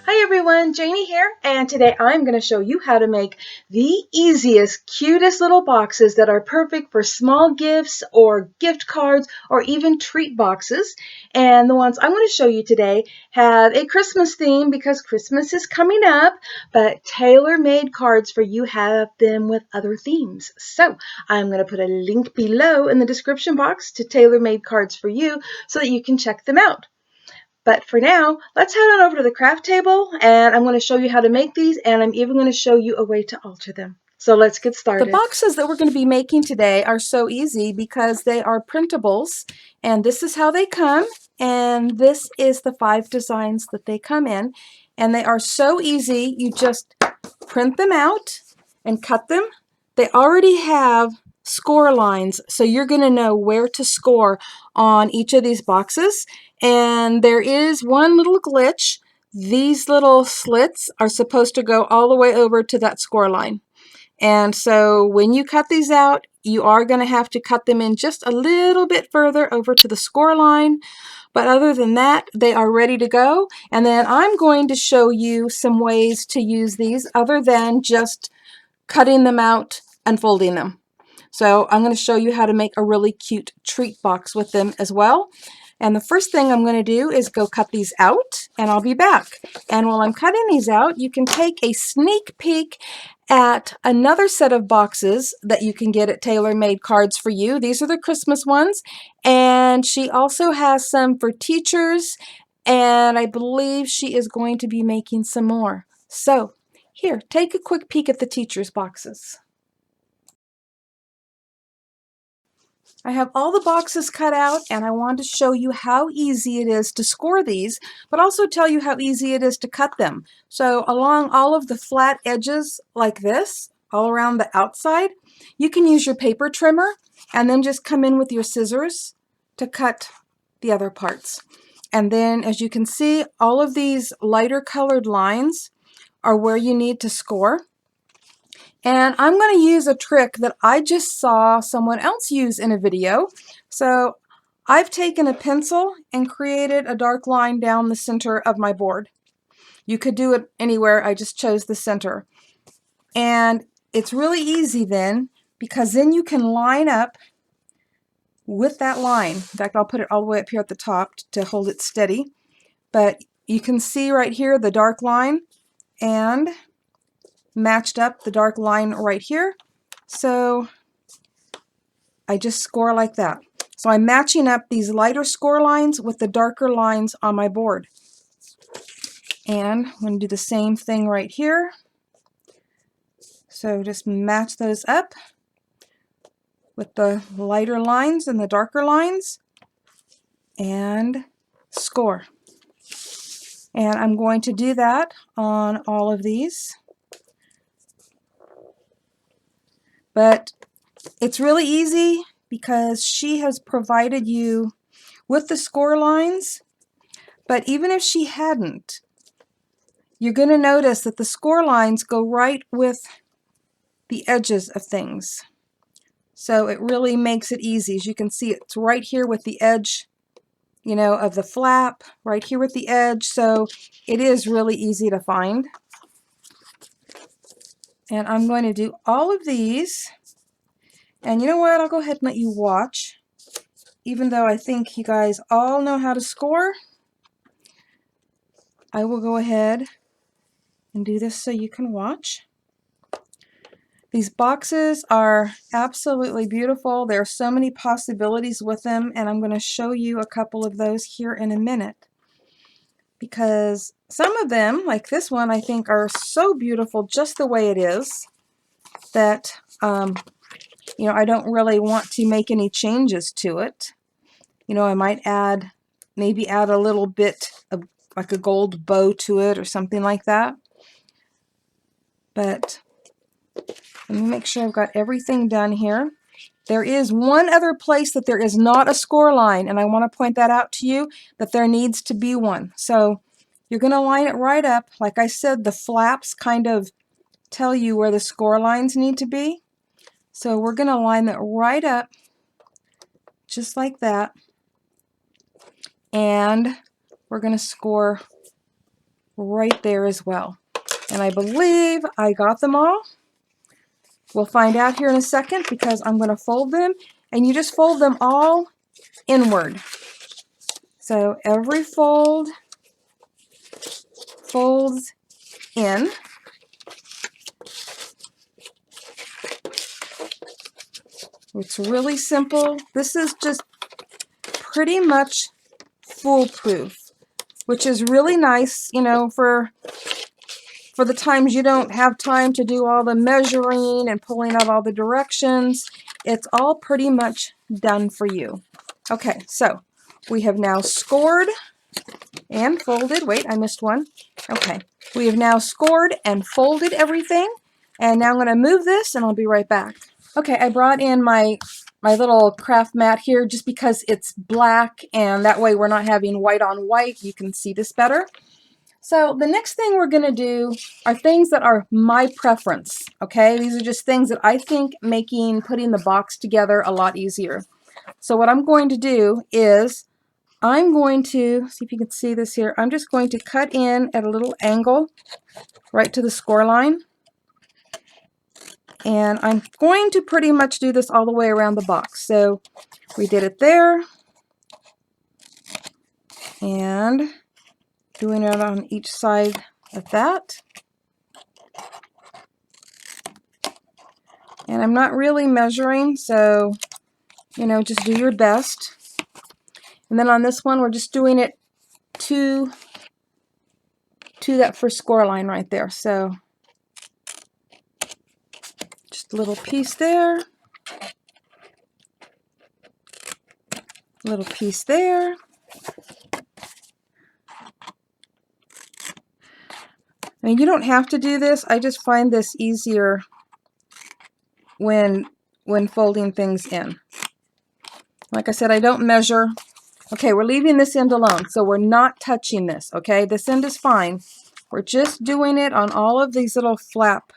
Hi everyone, Janie here, and today I'm going to show you how to make the easiest, cutest little boxes that are perfect for small gifts or gift cards or even treat boxes. And the ones I'm going to show you today have a Christmas theme because Christmas is coming up, but tailor-made cards for you have them with other themes. So I'm going to put a link below in the description box to Tailor-Made Cards for You so that you can check them out. But for now, let's head on over to the craft table and I'm going to show you how to make these, and I'm even going to show you a way to alter them. So let's get started. The boxes that we're going to be making today are so easy because they are printables, and this is how they come, and this is the 5 designs that they come in, and they are so easy. You just print them out and cut them. They already have score lines, so you're going to know where to score on each of these boxes. And there is one little glitch. These little slits are supposed to go all the way over to that score line. And so when you cut these out, you are going to have to cut them in just a little bit further over to the score line. But other than that, they are ready to go. And then I'm going to show you some ways to use these other than just cutting them out and folding them. So I'm going to show you how to make a really cute treat box with them as well. And the first thing I'm going to do is go cut these out, and I'll be back. And while I'm cutting these out, you can take a sneak peek at another set of boxes that you can get at Taylor-Made Cards for You. These are the Christmas ones, and she also has some for teachers, and I believe she is going to be making some more. So here, take a quick peek at the teachers' boxes. I have all the boxes cut out, and I want to show you how easy it is to score these, but also tell you how easy it is to cut them. So along all of the flat edges like this, all around the outside, you can use your paper trimmer and then just come in with your scissors to cut the other parts. And then as you can see, all of these lighter colored lines are where you need to score. And I'm going to use a trick that I just saw someone else use in a video. So I've taken a pencil and created a dark line down the center of my board. You could do it anywhere, I just chose the center. And it's really easy then, because then you can line up with that line. In fact, I'll put it all the way up here at the top to hold it steady. But you can see right here the dark line, and matched up the dark line right here. So I just score like that. So I'm matching up these lighter score lines with the darker lines on my board. And I'm going to do the same thing right here. So just match those up with the lighter lines and the darker lines and score. And I'm going to do that on all of these. But it's really easy because she has provided you with the score lines. But even if she hadn't, you're going to notice that the score lines go right with the edges of things. So it really makes it easy. As you can see, it's right here with the edge, of the flap, right here with the edge. So it is really easy to find. And I'm going to do all of these. And you know what? I'll go ahead and let you watch. Even though I think you guys all know how to score, I will go ahead and do this so you can watch. These boxes are absolutely beautiful. There are so many possibilities with them, and I'm going to show you a couple of those here in a minute. Because some of them, like this one, I think are so beautiful just the way it is that, I don't really want to make any changes to it. I might maybe add a little bit of like a gold bow to it or something like that. But let me make sure I've got everything done here. There is one other place that there is not a score line, and I want to point that out to you, that there needs to be one. So you're going to line it right up. Like I said, the flaps kind of tell you where the score lines need to be. So we're going to line it right up, just like that. And we're going to score right there as well. And I believe I got them all. We'll find out here in a second because I'm going to fold them, and you just fold them all inward. So every fold folds in. It's really simple. This is just pretty much foolproof, which is really nice, you know, for the times you don't have time to do all the measuring and pulling out all the directions. It's all pretty much done for you. Okay, so we have now scored and folded. Wait, I missed one. Okay, we have now scored and folded everything. And now I'm going to move this and I'll be right back. Okay, I brought in my little craft mat here just because it's black, and that way we're not having white on white. You can see this better. So the next thing we're going to do are things that are my preference, okay? These are just things that I think putting the box together a lot easier. So what I'm going to do is I'm going to, see if you can see this here, I'm just going to cut in at a little angle right to the score line. And I'm going to pretty much do this all the way around the box. So we did it there. And doing it on each side of that. And I'm not really measuring, so, you know, just do your best. And then on this one, we're just doing it to that first score line right there. So just a little piece there, a little piece there. I mean, you don't have to do this. I just find this easier when folding things in. Like I said, I don't measure. Okay, we're leaving this end alone, so we're not touching this, okay? This end is fine. We're just doing it on all of these little flap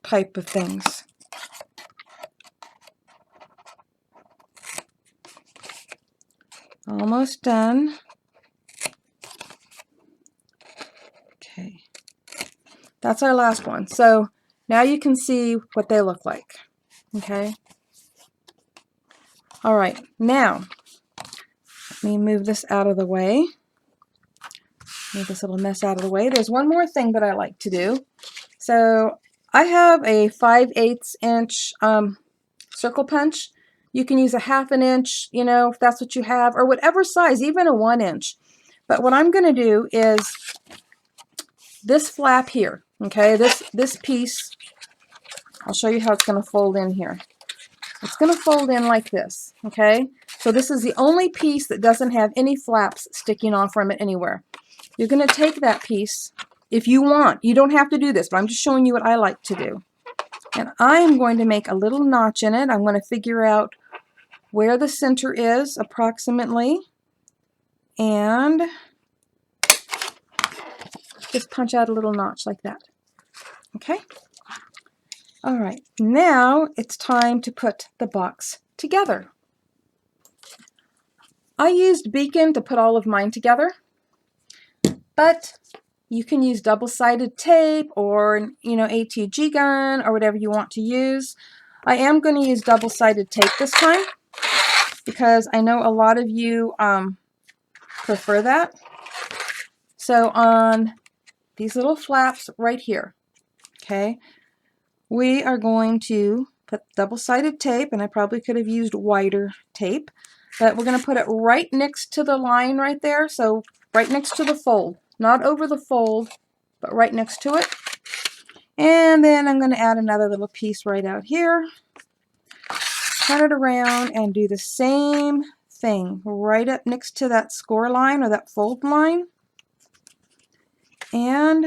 type of things. Almost done. Okay, that's our last one. So now you can see what they look like, okay? All right, now let me move this out of the way. Move this little mess out of the way. There's one more thing that I like to do. So I have a 5/8 inch circle punch. You can use a 1/2 inch, you know, if that's what you have, or whatever size, even a 1 inch. But what I'm going to do is this flap here, okay, this piece, I'll show you how it's going to fold in here. It's going to fold in like this, okay? So this is the only piece that doesn't have any flaps sticking off from it anywhere. You're going to take that piece if you want. You don't have to do this, but I'm just showing you what I like to do. And I'm going to make a little notch in it. I'm going to figure out where the center is approximately, and just punch out a little notch like that. Okay? All right, now it's time to put the box together. I used Beacon to put all of mine together, but you can use double-sided tape or, you know, ATG gun or whatever you want to use. I am going to use double-sided tape this time because I know a lot of you prefer that. So on these little flaps right here, okay, we are going to put double-sided tape, and I probably could have used wider tape, but we're going to put it right next to the line right there, so right next to the fold, not over the fold, but right next to it. And then I'm going to add another little piece right out here, turn it around, and do the same thing right up next to that score line or that fold line, and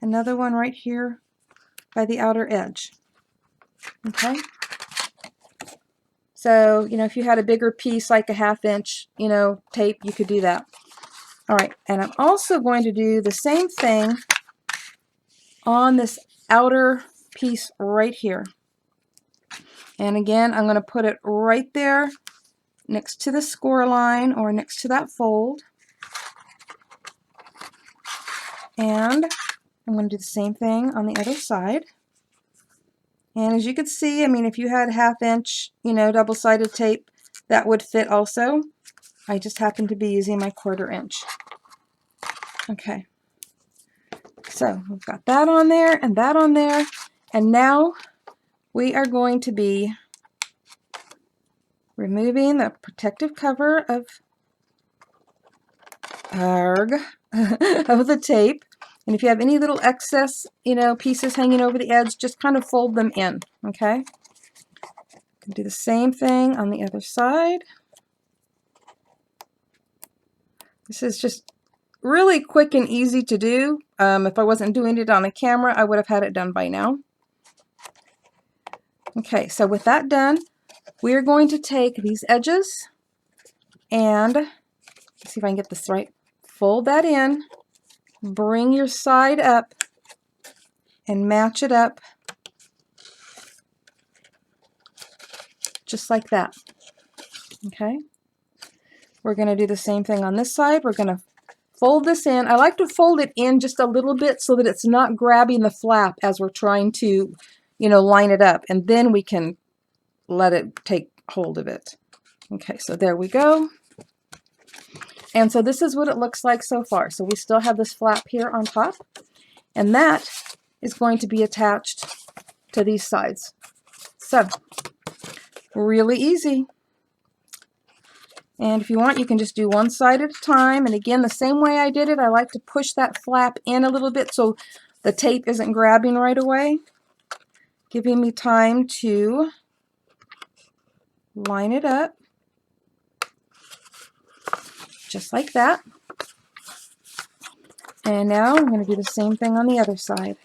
another one right here by the outer edge. Okay, so, you know, if you had a bigger piece like a 1/2 inch, you know, tape, you could do that. All right, and I'm also going to do the same thing on this outer piece right here. And again, I'm going to put it right there next to the score line or next to that fold. And I'm going to do the same thing on the other side. And as you can see, I mean, if you had 1/2 inch, double-sided tape, that would fit also. I just happen to be using my 1/4 inch. Okay. So we've got that on there and that on there. And now we are going to be removing the protective cover of of the tape. And if you have any little excess, pieces hanging over the edge, just kind of fold them in, okay? Do the same thing on the other side. This is just really quick and easy to do. If I wasn't doing it on a camera, I would have had it done by now. Okay, so with that done, we're going to take these edges and, let's see if I can get this right, fold that in, bring your side up, and match it up just like that. Okay, we're going to do the same thing on this side. We're going to fold this in. I like to fold it in just a little bit so that it's not grabbing the flap as we're trying to, line it up, and then we can let it take hold of it. Okay, so there we go. And so this is what it looks like so far. So we still have this flap here on top, and that is going to be attached to these sides. So really easy. And if you want, you can just do one side at a time. And again, the same way I did it, I like to push that flap in a little bit so the tape isn't grabbing right away, giving me time to line it up just like that. And now I'm going to do the same thing on the other side.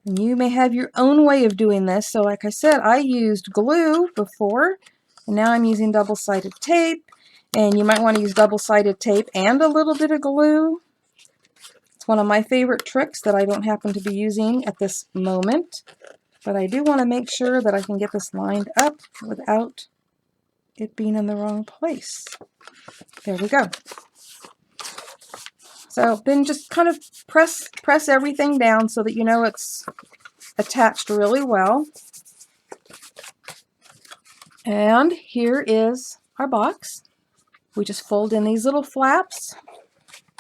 And you may have your own way of doing this. So like I said, I used glue before, and now I'm using double-sided tape. And you might want to use double-sided tape and a little bit of glue. It's one of my favorite tricks that I don't happen to be using at this moment. But I do want to make sure that I can get this lined up without it being in the wrong place. There we go. So then just kind of press everything down so that you know it's attached really well. And here is our box. We just fold in these little flaps,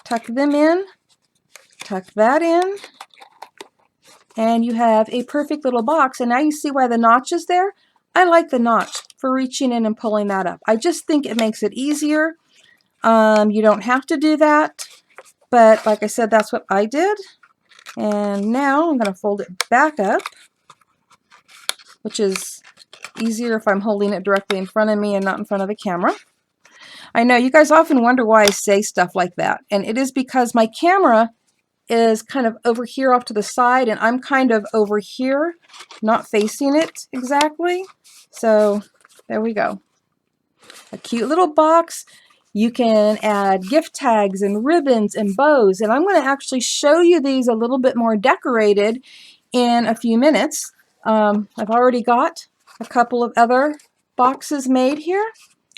tuck them in, tuck that in, and you have a perfect little box. And now you see why the notch is there. I like the notch for reaching in and pulling that up. I just think it makes it easier. You don't have to do that, but like I said, that's what I did. And now I'm going to fold it back up, which is easier if I'm holding it directly in front of me and not in front of the camera. I know you guys often wonder why I say stuff like that, and it is because my camera is kind of over here off to the side, and I'm kind of over here, not facing it exactly. So there we go. A cute little box. You can add gift tags and ribbons and bows, and I'm going to actually show you these a little bit more decorated in a few minutes. I've already got a couple of other boxes made here.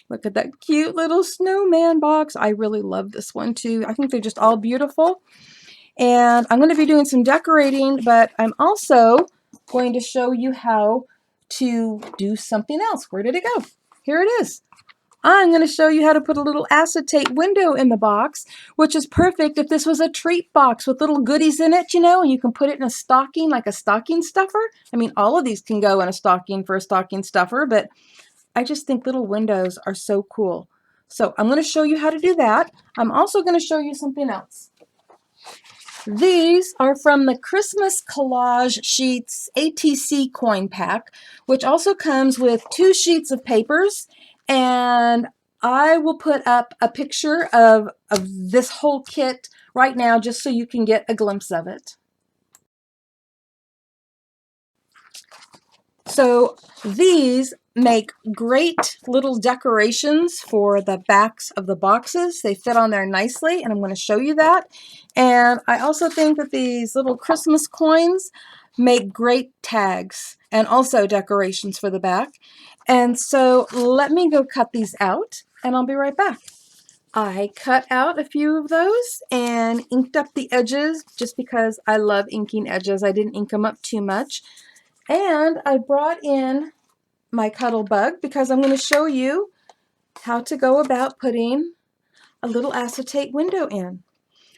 Look at that cute little snowman box. I really love this one too. I think they're just all beautiful. And I'm going to be doing some decorating, but I'm also going to show you how to do something else. Where did it go? Here it is. I'm going to show you how to put a little acetate window in the box, which is perfect if this was a treat box with little goodies in it, and you can put it in a stocking, like a stocking stuffer. I mean, all of these can go in a stocking for a stocking stuffer, but I just think little windows are so cool. So I'm going to show you how to do that. I'm also going to show you something else. These are from the Christmas Collage Sheets ATC coin pack, which also comes with 2 sheets of papers, and I will put up a picture of this whole kit right now just so you can get a glimpse of it. So these make great little decorations for the backs of the boxes. They fit on there nicely, and I'm going to show you that. And I also think that these little Christmas coins make great tags and also decorations for the back. And so let me go cut these out, and I'll be right back. I cut out a few of those and inked up the edges just because I love inking edges. I didn't ink them up too much. And I brought in my Cuddle Bug because I'm going to show you how to go about putting a little acetate window in.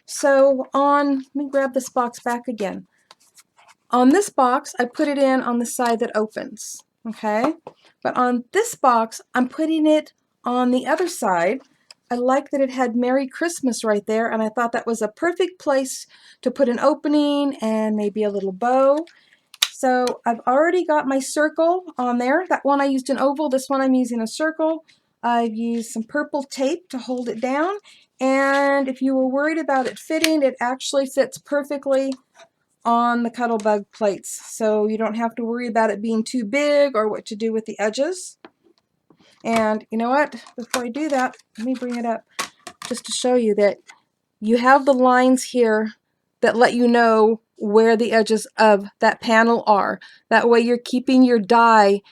So let me grab this box back again. On this box, I put it in on the side that opens, okay? But on this box, I'm putting it on the other side. I like that it had Merry Christmas right there, and I thought that was a perfect place to put an opening and maybe a little bow. So I've already got my circle on there. That one I used an oval, this one I'm using a circle. I've used some purple tape to hold it down, and if you were worried about it fitting, it actually fits perfectly on the Cuddle Bug plates, so you don't have to worry about it being too big or what to do with the edges. And you know what, before I do that, let me bring it up just to show you that you have the lines here that let you know where the edges of that panel are. That way you're keeping your die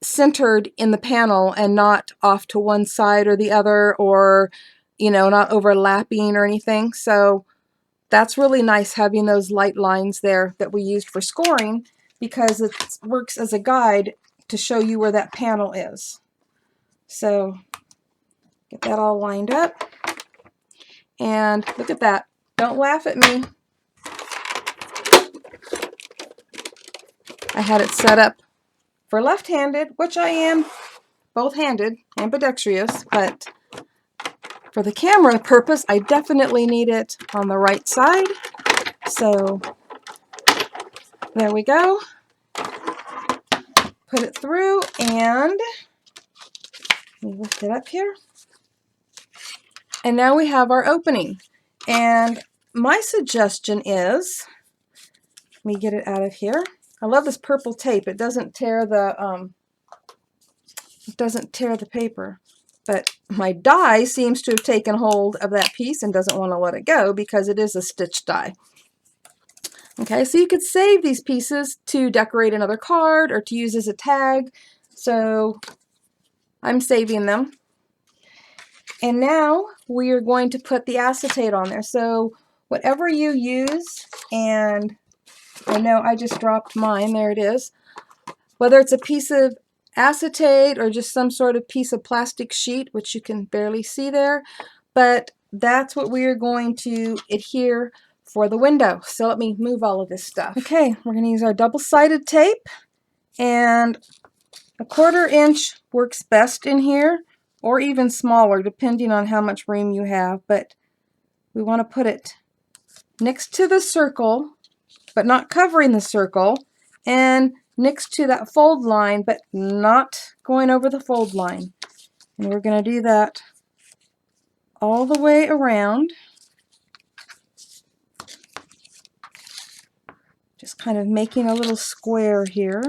centered in the panel and not off to one side or the other, or not overlapping or anything. So that's really nice, having those light lines there that we used for scoring, because it works as a guide to show you where that panel is. So get that all lined up, and look at that. Don't laugh at me. I had it set up for left-handed, which I am both-handed, ambidextrous, but for the camera purpose, I definitely need it on the right side. So there we go. Put it through, and let me lift it up here. And now we have our opening. And my suggestion is, let me get it out of here. I love this purple tape. It doesn't tear the paper. But my die seems to have taken hold of that piece and doesn't want to let it go because it is a stitch die. Okay, so you could save these pieces to decorate another card or to use as a tag. So I'm saving them. And now we are going to put the acetate on there. So whatever you use, and I know I just dropped mine, there it is. Whether it's a piece of acetate or just some sort of piece of plastic sheet, which you can barely see there, but that's what we are going to adhere for the window. So let me move all of this stuff. Okay, we're going to use our double-sided tape, and a 1/4 inch works best in here, or even smaller depending on how much room you have, but we want to put it next to the circle but not covering the circle, and next to that fold line but not going over the fold line. And we're going to do that all the way around, just kind of making a little square here.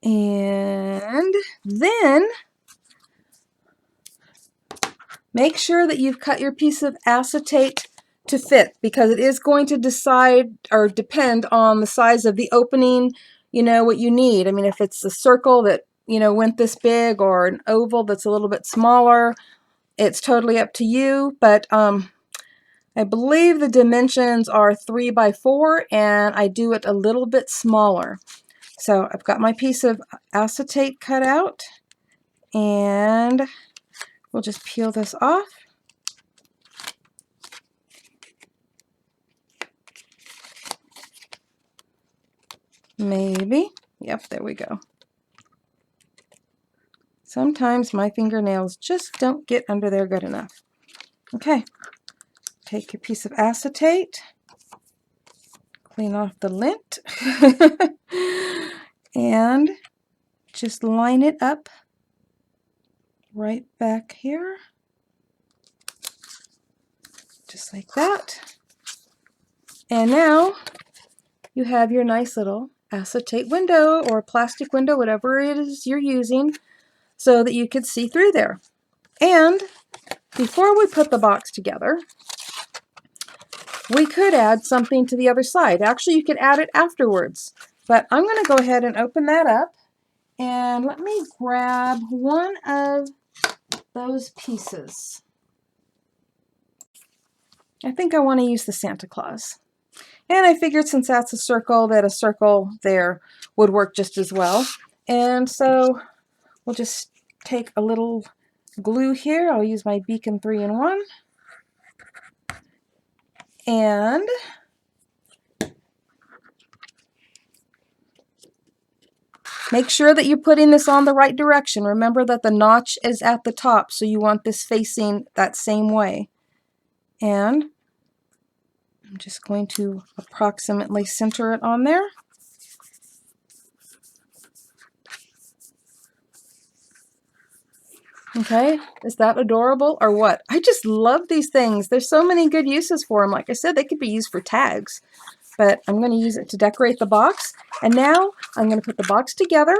And then make sure that you've cut your piece of acetate to fit, because it is going to decide or depend on the size of the opening, what you need. I mean, if it's a circle that, went this big, or an oval that's a little bit smaller, it's totally up to you. But I believe the dimensions are 3 by 4, and I do it a little bit smaller. So I've got my piece of acetate cut out, and we'll just peel this off. Maybe. Yep, there we go. Sometimes my fingernails just don't get under there good enough. Okay, take your piece of acetate, clean off the lint, and just line it up right back here, just like that. And now you have your nice little acetate window, or plastic window, whatever it is you're using, so that you could see through there. And before we put the box together, we could add something to the other side. Actually, you could add it afterwards. But I'm going to go ahead and open that up. And let me grab one of those pieces. I think I want to use the Santa Claus. And I figured since that's a circle, that a circle there would work just as well. And so we'll just take a little glue here. I'll use my Beacon 3-in-1. And make sure that you're putting this on the right direction. Remember that the notch is at the top, so you want this facing that same way. And I'm just going to approximately center it on there. Okay, is that adorable or what? I just love these things. There's so many good uses for them. Like I said, they could be used for tags, but I'm going to use it to decorate the box. And now I'm going to put the box together,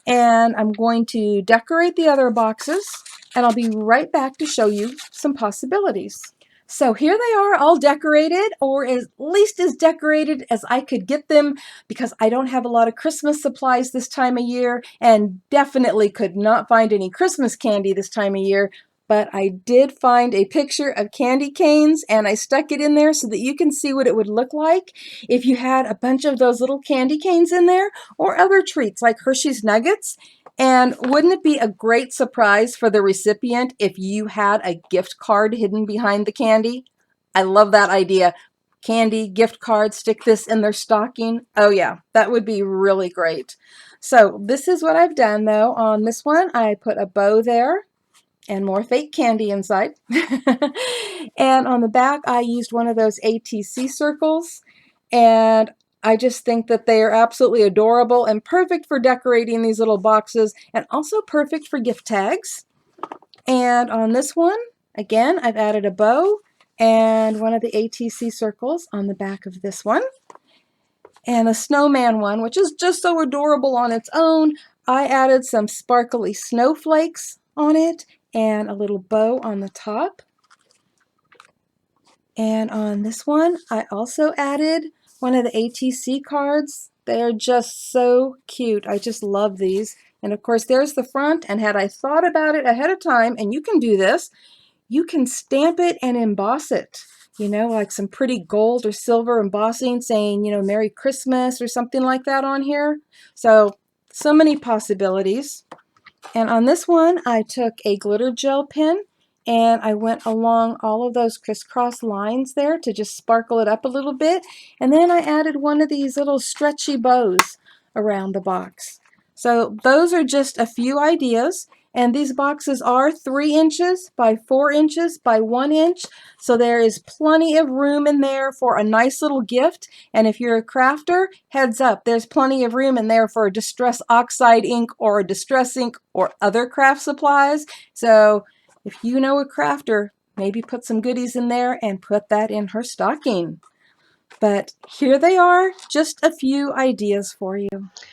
and I'm going to decorate the other boxes, and I'll be right back to show you some possibilities. So here they are, all decorated, or at least as decorated as I could get them, because I don't have a lot of Christmas supplies this time of year, and definitely could not find any Christmas candy this time of year. But I did find a picture of candy canes, and I stuck it in there so that you can see what it would look like if you had a bunch of those little candy canes in there, or other treats like Hershey's Nuggets. And wouldn't it be a great surprise for the recipient if you had a gift card hidden behind the candy? I love that idea. Candy, gift card, stick this in their stocking. Oh yeah, that would be really great. So this is what I've done though. On this one, I put a bow there and more fake candy inside. And on the back, I used one of those ATC circles. And I just think that they are absolutely adorable and perfect for decorating these little boxes, and also perfect for gift tags. And on this one, again, I've added a bow and one of the ATC circles on the back of this one. And a snowman one, which is just so adorable on its own. I added some sparkly snowflakes on it and a little bow on the top. And on this one, I also added one of the ATC cards. They are just so cute. I just love these. And of course, there's the front. And had I thought about it ahead of time, and you can do this, you can stamp it and emboss it. You know, like some pretty gold or silver embossing saying, you know, Merry Christmas or something like that on here. So many possibilities. And on this one, I took a glitter gel pen and I went along all of those crisscross lines there to just sparkle it up a little bit. And then I added one of these little stretchy bows around the box. So those are just a few ideas. And these boxes are 3 inches by 4 inches by 1 inch. So there is plenty of room in there for a nice little gift. And if you're a crafter, heads up, there's plenty of room in there for a distress oxide ink or a distress ink or other craft supplies. So if you know a crafter, maybe put some goodies in there and put that in her stocking. But here they are, just a few ideas for you.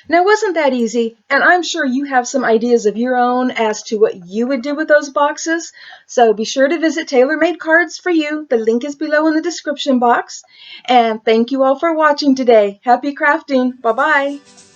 Now, wasn't that easy? And I'm sure you have some ideas of your own as to what you would do with those boxes. So be sure to visit Taylormade Cards4u. The link is below in the description box. And thank you all for watching today. Happy crafting. Bye-bye.